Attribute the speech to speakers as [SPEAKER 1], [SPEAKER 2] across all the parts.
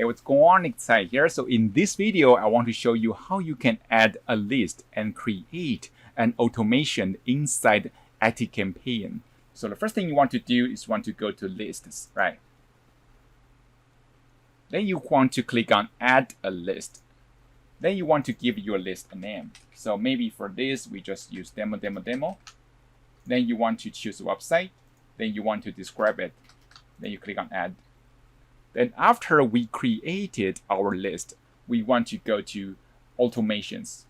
[SPEAKER 1] what's going on inside here? So in this video, I want to show you how you can add a list and create an automation inside ActiveCampaign. So the first thing you want to do is want to go to lists, right? Then you want to click on add a list. Then you want to give your list a name. So maybe for this, we just use demo. Then you want to choose a website. Then you want to describe it. Then you click on add. Then after we created our list, we want to go to automations,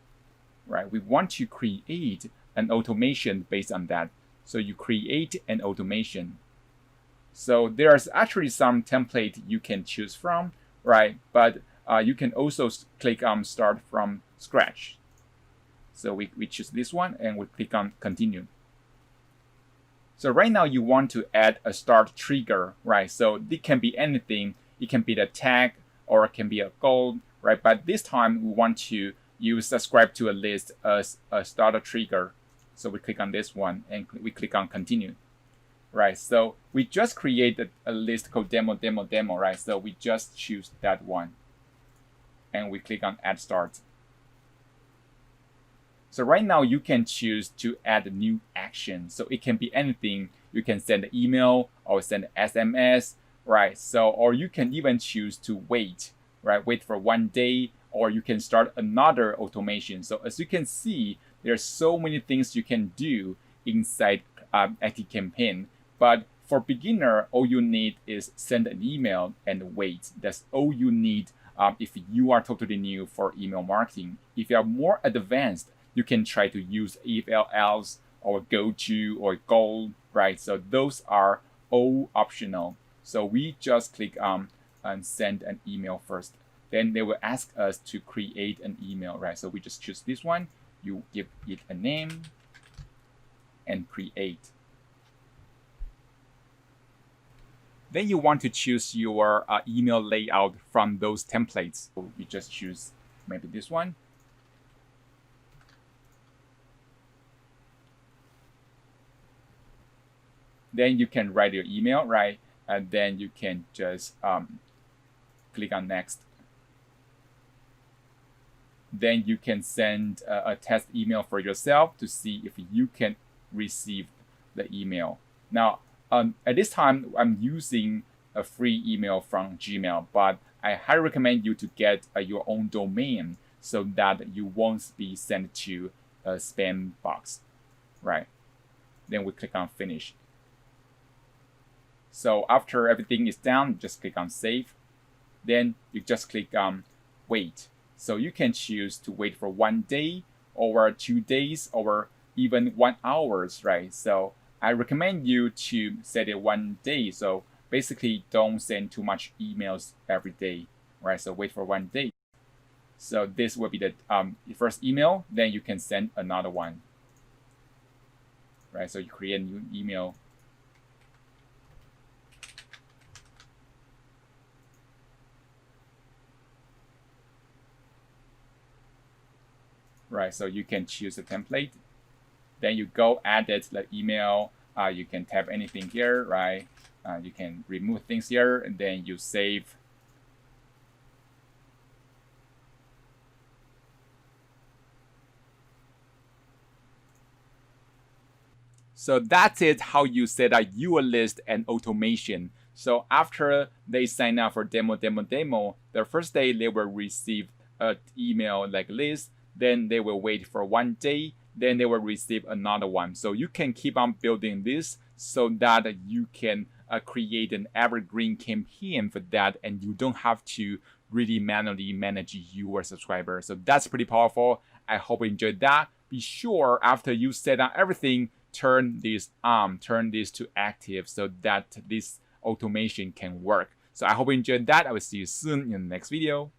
[SPEAKER 1] right? We want to create an automation based on that. So you create an automation. So there's actually some template you can choose from, right? But you can also click on start from scratch. So we choose this one and we click on continue. So right now you want to add a start trigger, right? So it can be anything. It can be the tag or it can be a goal, right? But this time we want to use subscribe to a list as a starter trigger. So we click on this one and we click on continue, right? So we just created a list called demo, right? So we just choose that one and we click on add start. So right now you can choose to add a new action. So it can be anything. You can send an email or send an SMS, right? So, or you can even choose to wait, right? Wait for 1 day, or you can start another automation. So as you can see, there's so many things you can do inside ActiveCampaign. But for beginner, all you need is send an email and wait. That's all you need if you are totally new for email marketing. If you are more advanced, you can try to use if else or go to or goal, right? So those are all optional. So we just click on and send an email first. Then they will ask us to create an email, right? So we just choose this one. You give it a name and create. Then you want to choose your email layout from those templates. So you just choose maybe this one. Then you can write your email, right? And then you can just click on next. Then you can send a test email for yourself to see if you can receive the email. Now, at this time, I'm using a free email from Gmail, but I highly recommend you to get your own domain so that you won't be sent to a spam box, right? Then we click on finish. So after everything is done, just click on save. Then you just click on wait. So you can choose to wait for 1 day or 2 days or even 1 hour, right? So I recommend you to set it 1 day. So basically don't send too much emails every day, right? So wait for 1 day. So this will be the first email. Then you can send another one, right? So you create a new email. Right, so you can choose a template. Then you go edit the email. You can type anything here, right? You can remove things here, and then you save. So that's it, how you set up your list and automation. So after they sign up for demo, the first day they will receive an email like this. Then they will wait for 1 day, then they will receive another one. So you can keep on building this so that you can create an evergreen campaign for that, and you don't have to really manually manage your subscribers. So that's pretty powerful. I hope you enjoyed that. Be sure after you set up everything, turn this on, turn this to active so that this automation can work. So I hope you enjoyed that. I will see you soon in the next video.